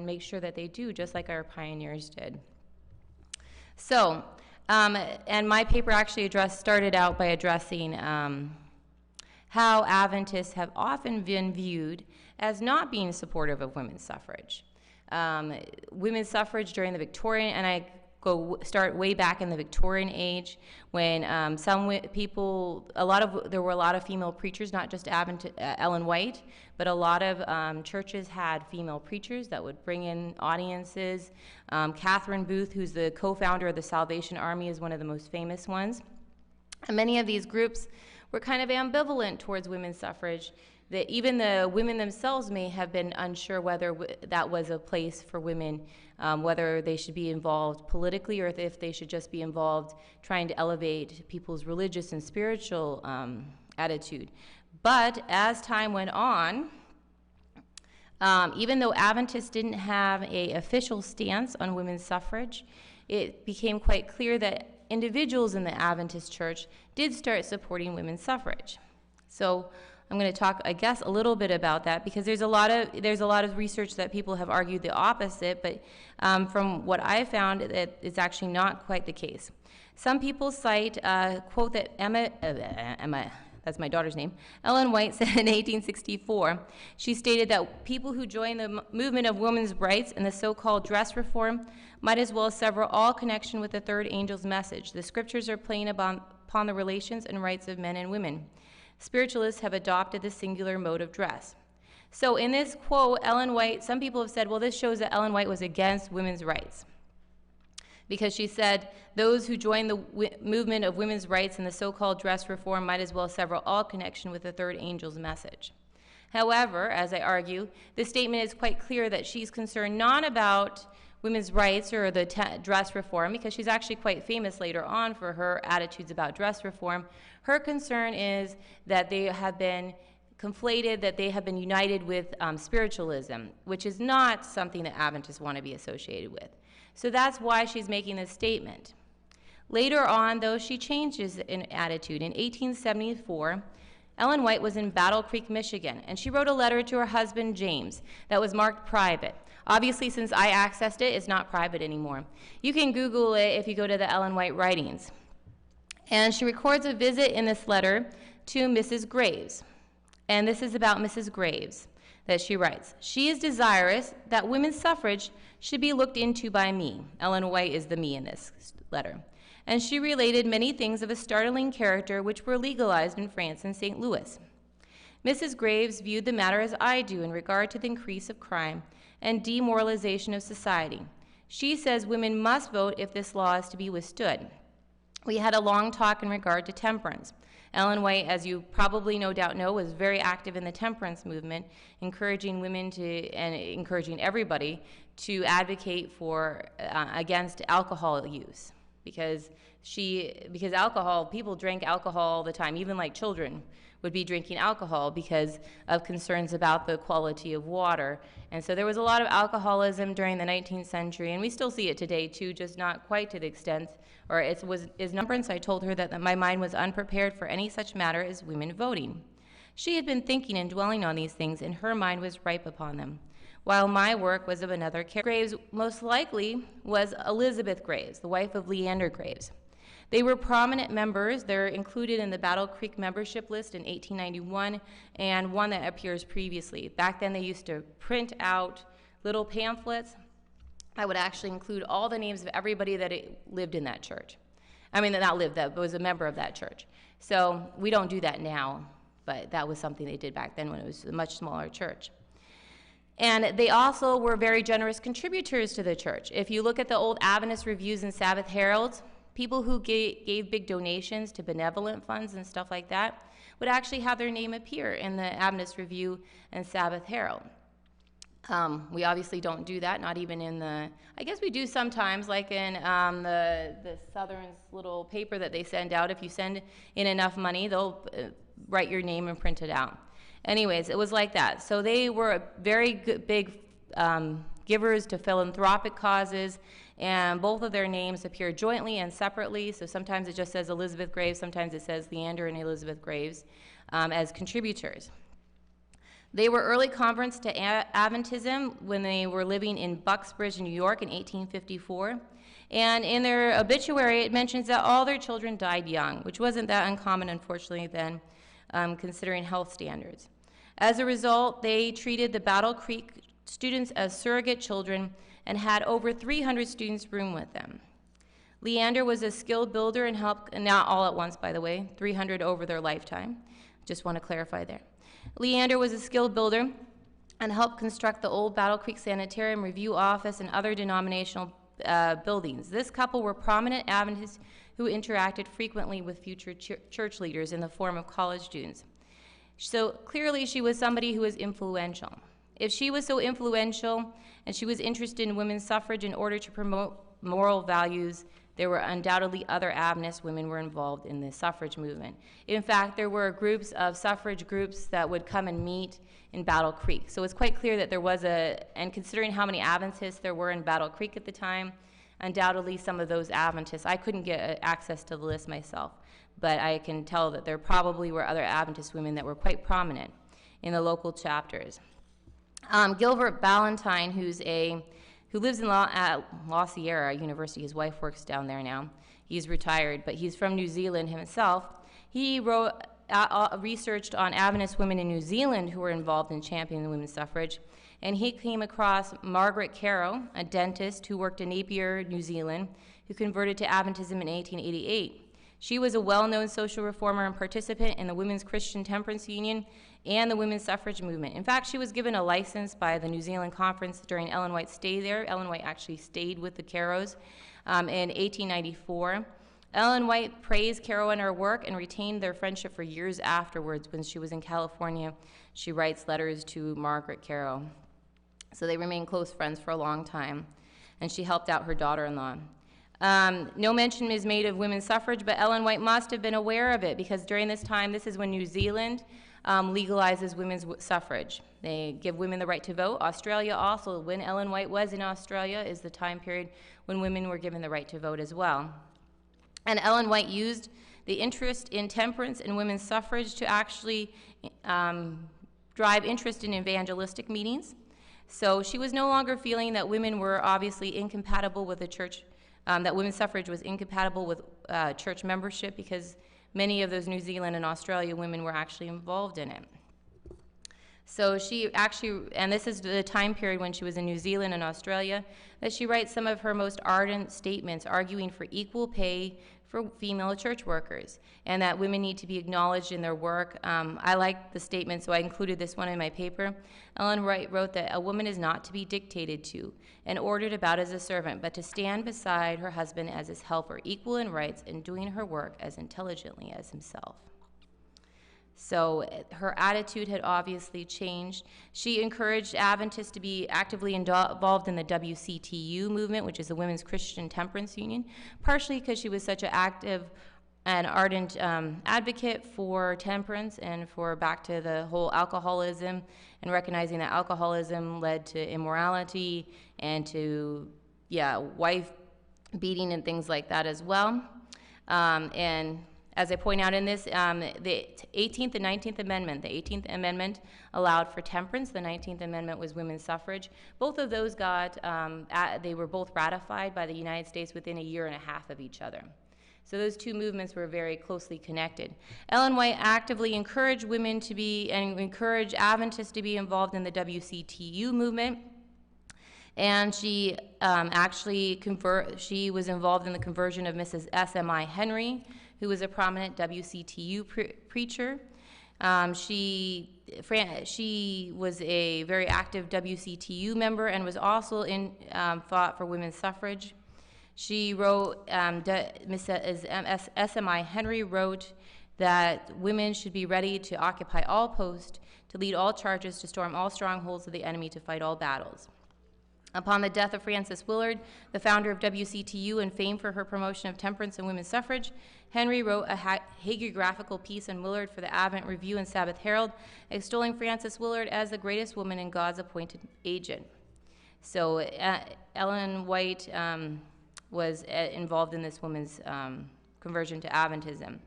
and make sure that they do, just like our pioneers did. So, and my paper actually started out by addressing how Adventists have often been viewed as not being supportive of women's suffrage. Women's suffrage during the Victorian, and I start way back in the Victorian age, when there were a lot of female preachers, not just Ellen White, but a lot of churches had female preachers that would bring in audiences. Catherine Booth, who's the co-founder of the Salvation Army, is one of the most famous ones. And many of these groups were kind of ambivalent towards women's suffrage, that even the women themselves may have been unsure whether that was a place for women, whether they should be involved politically or if they should just be involved trying to elevate people's religious and spiritual attitude. But as time went on, even though Adventists didn't have an official stance on women's suffrage, it became quite clear that individuals in the Adventist church did start supporting women's suffrage. So I'm going to talk, I guess, a little bit about that, because there's a lot of research that people have argued the opposite, but from what I found, it's actually not quite the case. Some people cite a quote that Emma, that's my daughter's name, Ellen White said in 1864. She stated that people who join the movement of women's rights and the so-called dress reform might as well sever all connection with the third angel's message. The scriptures are plain upon the relations and rights of men and women. Spiritualists have adopted the singular mode of dress. So in this quote, Ellen White, some people have said, well, this shows that Ellen White was against women's rights, because she said those who join the movement of women's rights and the so-called dress reform might as well sever all connection with the third angel's message. However, as I argue, this statement is quite clear that she's concerned not about women's rights or the dress reform, because she's actually quite famous later on for her attitudes about dress reform. Her concern is that they have been conflated, that they have been united with spiritualism, which is not something that Adventists want to be associated with. So that's why she's making this statement. Later on, though, she changes in attitude. In 1874, Ellen White was in Battle Creek, Michigan, and she wrote a letter to her husband, James, that was marked private. Obviously, since I accessed it, it's not private anymore. You can Google it if you go to the Ellen White writings. And she records a visit in this letter to Mrs. Graves. And this is about Mrs. Graves, that she writes. She is desirous that women's suffrage should be looked into by me. Ellen White is the me in this letter. And she related many things of a startling character which were legalized in France and St. Louis. Mrs. Graves viewed the matter as I do in regard to the increase of crime and demoralization of society. She says women must vote if this law is to be withstood. We had a long talk in regard to temperance. Ellen White, as you probably no doubt know, was very active in the temperance movement, encouraging women and encouraging everybody to advocate for against alcohol use, because alcohol, people drank alcohol all the time, even like children would be drinking alcohol because of concerns about the quality of water. And so there was a lot of alcoholism during the 19th century, and we still see it today too, just not quite to the extent, or it was temperance. I told her that my mind was unprepared for any such matter as women voting. She had been thinking and dwelling on these things, and her mind was ripe upon them, while my work was of another character. Graves most likely was Elizabeth Graves, the wife of Leander Graves. They were prominent members. They're included in the Battle Creek membership list in 1891, and one that appears previously. Back then they used to print out little pamphlets that would actually include all the names of everybody that lived in that church. I mean, not lived, that was a member of that church. So we don't do that now, but that was something they did back then when it was a much smaller church. And they also were very generous contributors to the church. If you look at the old Adventist Reviews and Sabbath Heralds, people who gave big donations to benevolent funds and stuff like that would actually have their name appear in the Adventist Review and Sabbath Herald. We obviously don't do that, not even in I guess we do sometimes, like in the Southern's little paper that they send out. If you send in enough money, they'll write your name and print it out. Anyways, it was like that. So they were very big givers to philanthropic causes, and both of their names appear jointly and separately. So sometimes it just says Elizabeth Graves, sometimes it says Leander and Elizabeth Graves as contributors. They were early converts to Adventism when they were living in Bucksbridge, New York in 1854. And in their obituary, it mentions that all their children died young, which wasn't that uncommon, unfortunately, then, considering health standards. As a result, they treated the Battle Creek students as surrogate children and had over 300 students room with them. Leander was a skilled builder and helped, and not all at once, by the way, 300 over their lifetime. Just want to clarify there. Leander was a skilled builder and helped construct the old Battle Creek Sanitarium, Review Office, and other denominational buildings. This couple were prominent Adventists who interacted frequently with future church leaders in the form of college students. So clearly she was somebody who was influential. If she was so influential and she was interested in women's suffrage in order to promote moral values, there were undoubtedly other Adventist women were involved in the suffrage movement. In fact, there were groups of suffrage groups that would come and meet in Battle Creek. So it's quite clear that there was and considering how many Adventists there were in Battle Creek at the time, undoubtedly some of those Adventists, I couldn't get access to the list myself, but I can tell that there probably were other Adventist women that were quite prominent in the local chapters. Gilbert Ballantyne, who lives in La Sierra University. His wife works down there now. He's retired, but he's from New Zealand himself. He researched on Adventist women in New Zealand who were involved in championing women's suffrage, and he came across Margaret Carroll, a dentist who worked in Napier, New Zealand, who converted to Adventism in 1888. She was a well-known social reformer and participant in the Women's Christian Temperance Union and the women's suffrage movement. In fact, she was given a license by the New Zealand Conference during Ellen White's stay there. Ellen White actually stayed with the Carrows in 1894. Ellen White praised Carroll and her work and retained their friendship for years afterwards. When she was in California, she writes letters to Margaret Carroll. So they remained close friends for a long time, and she helped out her daughter-in-law. No mention is made of women's suffrage, but Ellen White must have been aware of it because during this time, this is when New Zealand legalizes women's suffrage. They give women the right to vote. Australia also, when Ellen White was in Australia, is the time period when women were given the right to vote as well. And Ellen White used the interest in temperance and women's suffrage to actually drive interest in evangelistic meetings. So she was no longer feeling that women were obviously incompatible with the church, that women's suffrage was incompatible with church membership because many of those New Zealand and Australia women were actually involved in it. So she actually, and this is the time period when she was in New Zealand and Australia, that she writes some of her most ardent statements arguing for equal pay for female church workers and that women need to be acknowledged in their work. I like the statement, so I included this one in my paper. Ellen White wrote that a woman is not to be dictated to and ordered about as a servant, but to stand beside her husband as his helper, equal in rights and doing her work as intelligently as himself. So her attitude had obviously changed. She encouraged Adventists to be actively involved in the WCTU movement, which is the Women's Christian Temperance Union, partially because she was such an active and ardent advocate for temperance and for back to the whole alcoholism and recognizing that alcoholism led to immorality and to, wife beating and things like that as well. And as I point out in this, the 18th and 19th Amendment, the 18th Amendment allowed for temperance. The 19th Amendment was women's suffrage. Both of those they were both ratified by the United States within a year and a half of each other. So those two movements were very closely connected. Ellen White actively encouraged women to be, and encouraged Adventists to be involved in the WCTU movement. And she she was involved in the conversion of Mrs. S.M.I. Henry, who was a prominent WCTU preacher. She was a very active WCTU member and was also fought for women's suffrage. She wrote, Mrs. S.M.I. Henry wrote that women should be ready to occupy all posts, to lead all charges, to storm all strongholds of the enemy, to fight all battles. Upon the death of Frances Willard, the founder of WCTU and famed for her promotion of temperance and women's suffrage, Henry wrote a hagiographical piece on Willard for the Advent Review and Sabbath Herald, extolling Frances Willard as the greatest woman in God's appointed agent. So Ellen White was involved in this woman's conversion to Adventism.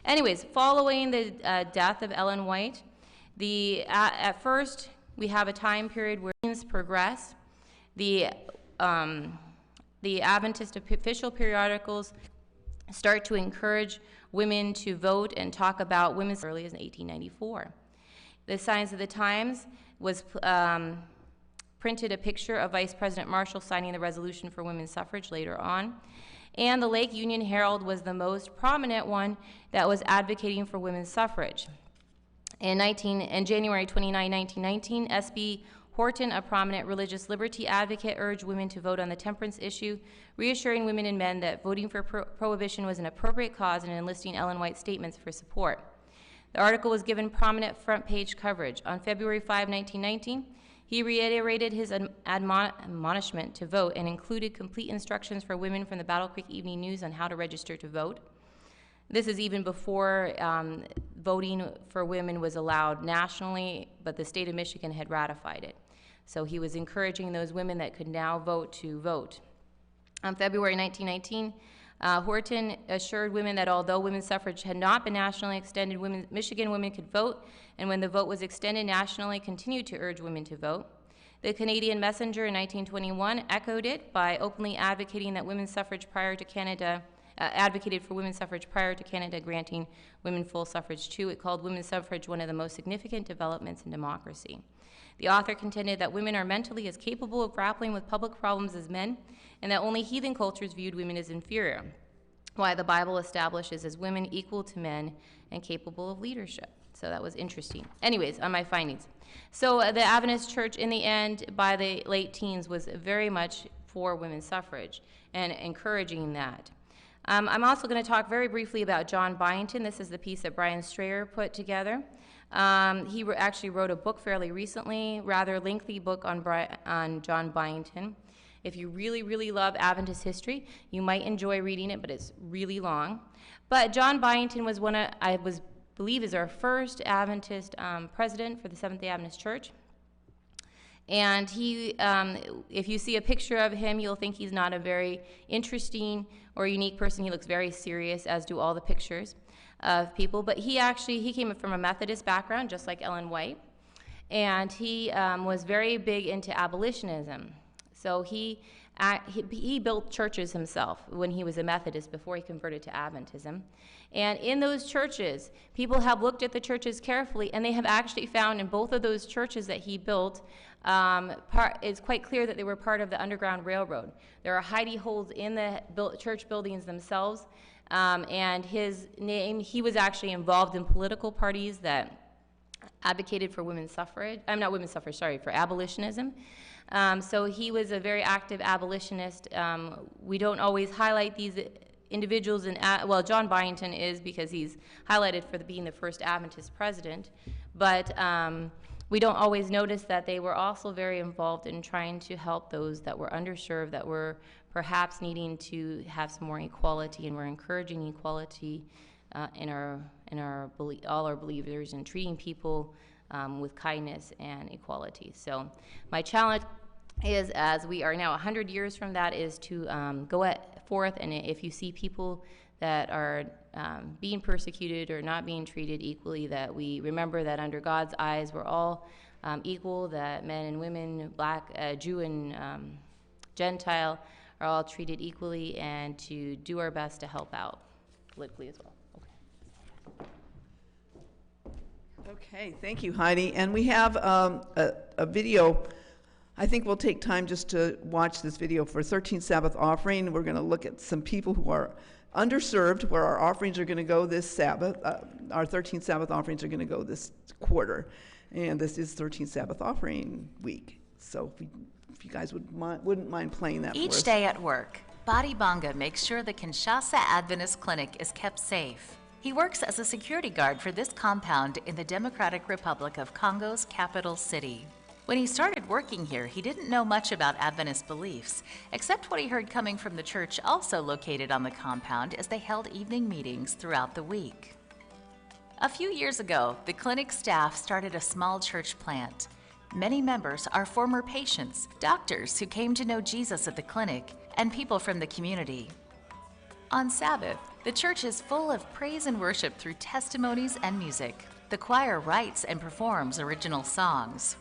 Anyways, following the death of Ellen White, At first, we have a time period where things progress. The Adventist official periodicals start to encourage women to vote and talk about women as early as 1894. The Signs of the Times was printed a picture of Vice President Marshall signing the resolution for women's suffrage later on. And the Lake Union Herald was the most prominent one that was advocating for women's suffrage. In January 29, 1919, S.B. Horton, a prominent religious liberty advocate, urged women to vote on the temperance issue, reassuring women and men that voting for prohibition was an appropriate cause and enlisting Ellen White's statements for support. The article was given prominent front-page coverage. On February 5, 1919, he reiterated his admonishment to vote and included complete instructions for women from the Battle Creek Evening News on how to register to vote. This is even before voting for women was allowed nationally, but the state of Michigan had ratified it. So he was encouraging those women that could now vote to vote. On February 1919, Horton assured women that although women's suffrage had not been nationally extended, Michigan women could vote, and when the vote was extended nationally, continued to urge women to vote. The Canadian Messenger in 1921 echoed it by openly advocating that women's suffrage prior to Canada advocated for women's suffrage prior to Canada granting women full suffrage too. It called women's suffrage one of the most significant developments in democracy. The author contended that women are mentally as capable of grappling with public problems as men, and that only heathen cultures viewed women as inferior, while the Bible establishes as women equal to men and capable of leadership. So that was interesting. Anyways, on my findings. So the Adventist Church, in the end, by the late teens, was very much for women's suffrage and encouraging that. I'm also going to talk very briefly about John Byington. This is the piece that Brian Strayer put together. He actually wrote a book fairly recently, rather lengthy book on John Byington. If you really, really love Adventist history, you might enjoy reading it, but it's really long. But John Byington was believe is our first Adventist president for the Seventh-day Adventist Church. And he, if you see a picture of him, you'll think he's not a very interesting or unique person. He looks very serious, as do all the pictures of people. But he came from a Methodist background, just like Ellen White. And he was very big into abolitionism. So he built churches himself when he was a Methodist before he converted to Adventism. And in those churches, people have looked at the churches carefully, and they have actually found in both of those churches that he built, it's quite clear that they were part of the Underground Railroad. There are hidey holes in the church buildings themselves, and he was actually involved in political parties that advocated for women's suffrage, for abolitionism. So he was a very active abolitionist. We don't always highlight these individuals, John Byington is, because he's highlighted for being the first Adventist president, but we don't always notice that they were also very involved in trying to help those that were underserved, that were perhaps needing to have some more equality, and we're encouraging equality in all our believers and treating people with kindness and equality. So my challenge is, as we are now 100 years from that, is to go forth, and if you see people that are being persecuted or not being treated equally, that we remember that under God's eyes we're all equal, that men and women, Black, Jew and Gentile are all treated equally, and to do our best to help out politically as well. Okay, thank you, Heidi. And we have a video. I think we'll take time just to watch this video for 13th Sabbath offering. We're going to look at some people who are underserved, where our offerings are going to go this Sabbath. Our 13th Sabbath offerings are going to go this quarter. And this is 13th Sabbath offering week. So if you guys wouldn't mind playing that for us. Each day at work, Badi Banga makes sure the Kinshasa Adventist Clinic is kept safe. He works as a security guard for this compound in the Democratic Republic of Congo's capital city. When he started working here, he didn't know much about Adventist beliefs, except what he heard coming from the church also located on the compound as they held evening meetings throughout the week. A few years ago, the clinic staff started a small church plant. Many members are former patients, doctors who came to know Jesus at the clinic, and people from the community. On Sabbath, the church is full of praise and worship through testimonies and music. The choir writes and performs original songs.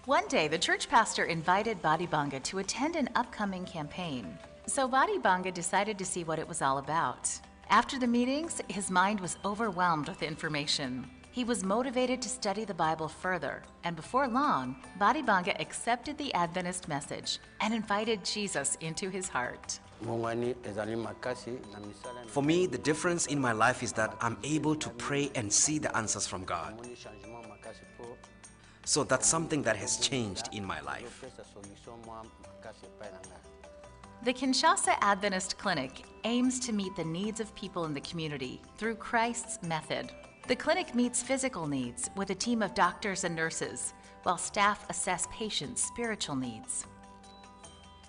One day, the church pastor invited Badi Banga to attend an upcoming campaign. So Badi Banga decided to see what it was all about. After the meetings, his mind was overwhelmed with information. He was motivated to study the Bible further, and before long, Badi Banga accepted the Adventist message and invited Jesus into his heart. For me, the difference in my life is that I'm able to pray and see the answers from God. So that's something that has changed in my life. The Kinshasa Adventist Clinic aims to meet the needs of people in the community through Christ's method. The clinic meets physical needs with a team of doctors and nurses, while staff assess patients' spiritual needs.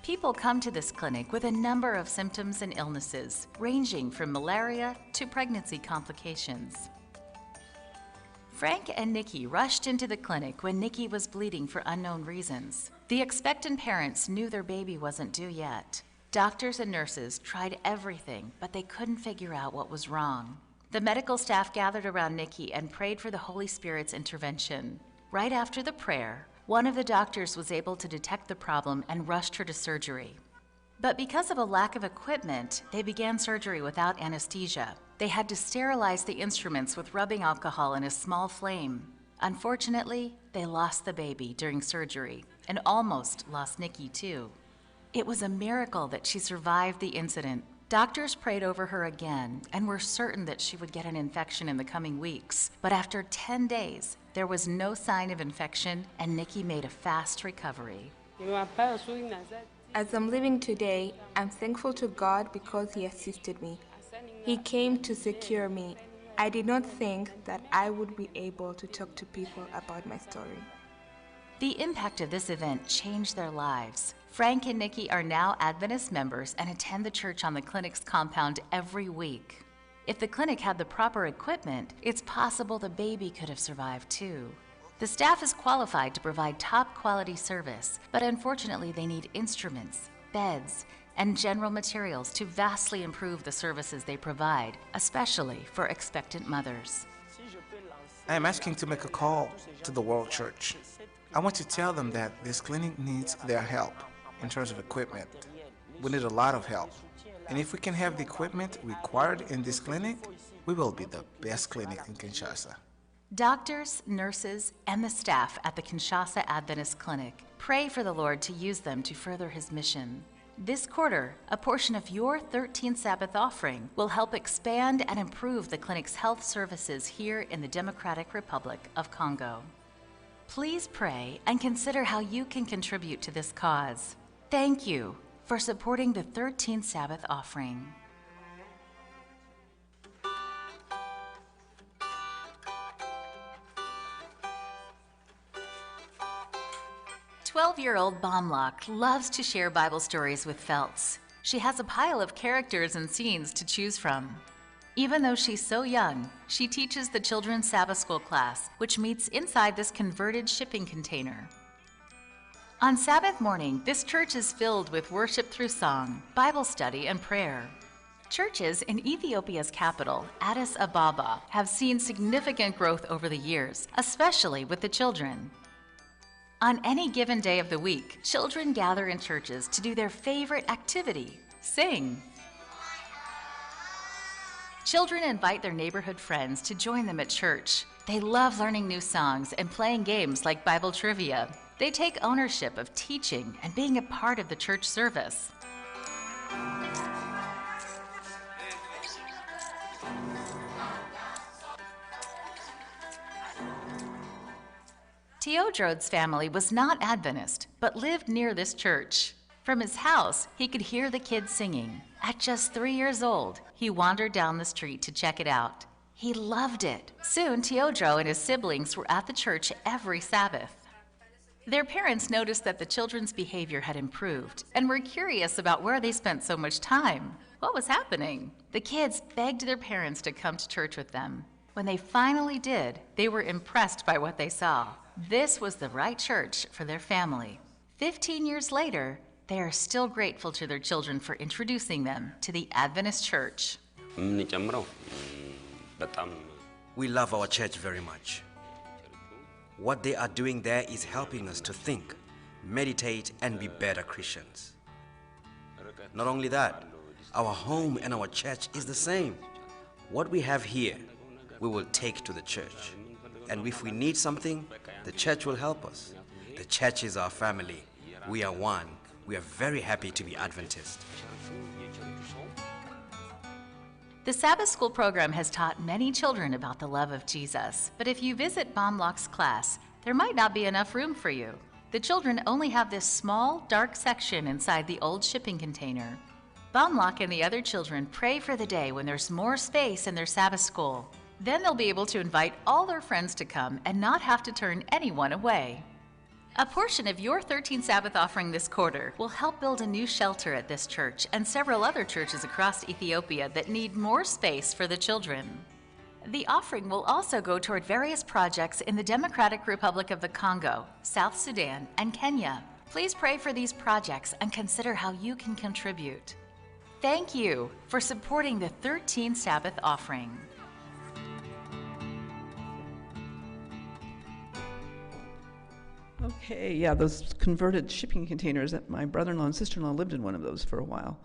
People come to this clinic with a number of symptoms and illnesses, ranging from malaria to pregnancy complications. Frank and Nikki rushed into the clinic when Nikki was bleeding for unknown reasons. The expectant parents knew their baby wasn't due yet. Doctors and nurses tried everything, but they couldn't figure out what was wrong. The medical staff gathered around Nikki and prayed for the Holy Spirit's intervention. Right after the prayer, one of the doctors was able to detect the problem and rushed her to surgery. But because of a lack of equipment, they began surgery without anesthesia. They had to sterilize the instruments with rubbing alcohol in a small flame. Unfortunately, they lost the baby during surgery and almost lost Nikki too. It was a miracle that she survived the incident. Doctors prayed over her again and were certain that she would get an infection in the coming weeks. But after 10 days, there was no sign of infection and Nikki made a fast recovery. As I'm living today, I'm thankful to God because He assisted me. He came to secure me. I did not think that I would be able to talk to people about my story. The impact of this event changed their lives. Frank and Nikki are now Adventist members and attend the church on the clinic's compound every week. If the clinic had the proper equipment, it's possible the baby could have survived too. The staff is qualified to provide top quality service, but unfortunately they need instruments, beds, and general materials to vastly improve the services they provide, especially for expectant mothers. I am asking to make a call to the World Church. I want to tell them that this clinic needs their help in terms of equipment. We need a lot of help. And if we can have the equipment required in this clinic, we will be the best clinic in Kinshasa. Doctors, nurses, and the staff at the Kinshasa Adventist Clinic pray for the Lord to use them to further His mission. This quarter, a portion of your 13th Sabbath offering will help expand and improve the clinic's health services here in the Democratic Republic of Congo. Please pray and consider how you can contribute to this cause. Thank you for supporting the 13th Sabbath offering. "12-year-old Bomlock loves to share Bible stories with Feltz. She has a pile of characters and scenes to choose from. Even though she's so young, she teaches the children's Sabbath school class, which meets inside this converted shipping container. On Sabbath morning, this church is filled with worship through song, Bible study, and prayer. Churches in Ethiopia's capital, Addis Ababa, have seen significant growth over the years, especially with the children. On any given day of the week, children gather in churches to do their favorite activity, sing. Children invite their neighborhood friends to join them at church. They love learning new songs and playing games like Bible trivia. They take ownership of teaching and being a part of the church service. Teodro's family was not Adventist, but lived near this church. From his house, he could hear the kids singing. At just 3 years old, he wandered down the street to check it out. He loved it. Soon, Teodro and his siblings were at the church every Sabbath. Their parents noticed that the children's behavior had improved and were curious about where they spent so much time. What was happening? The kids begged their parents to come to church with them. When they finally did, they were impressed by what they saw. This was the right church for their family. 15 years later, they are still grateful to their children for introducing them to the Adventist Church. We love our church very much. What they are doing there is helping us to think, meditate, and be better Christians. Not only that, our home and our church is the same. What we have here, we will take to the church. And if we need something, the church will help us. The church is our family. We are one. We are very happy to be Adventist. The Sabbath School program has taught many children about the love of Jesus, but if you visit Baumlock's class, there might not be enough room for you. The children only have this small, dark section inside the old shipping container. Baumlock and the other children pray for the day when there's more space in their Sabbath school. Then they'll be able to invite all their friends to come and not have to turn anyone away. A portion of your 13th Sabbath offering this quarter will help build a new shelter at this church and several other churches across Ethiopia that need more space for the children. The offering will also go toward various projects in the Democratic Republic of the Congo, South Sudan, and Kenya. Please pray for these projects and consider how you can contribute. Thank you for supporting the 13th Sabbath offering. Okay, yeah, those converted shipping containers, that my brother-in-law and sister-in-law lived in one of those for a while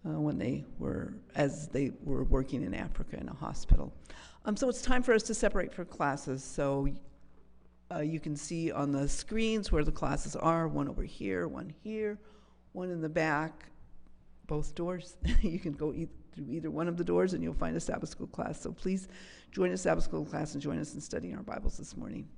when they were working in Africa in a hospital. So it's time for us to separate for classes. So you can see on the screens where the classes are, one over here, one in the back, both doors. You can go through either one of the doors and you'll find a Sabbath school class. So please join a Sabbath school class and join us in studying our Bibles this morning.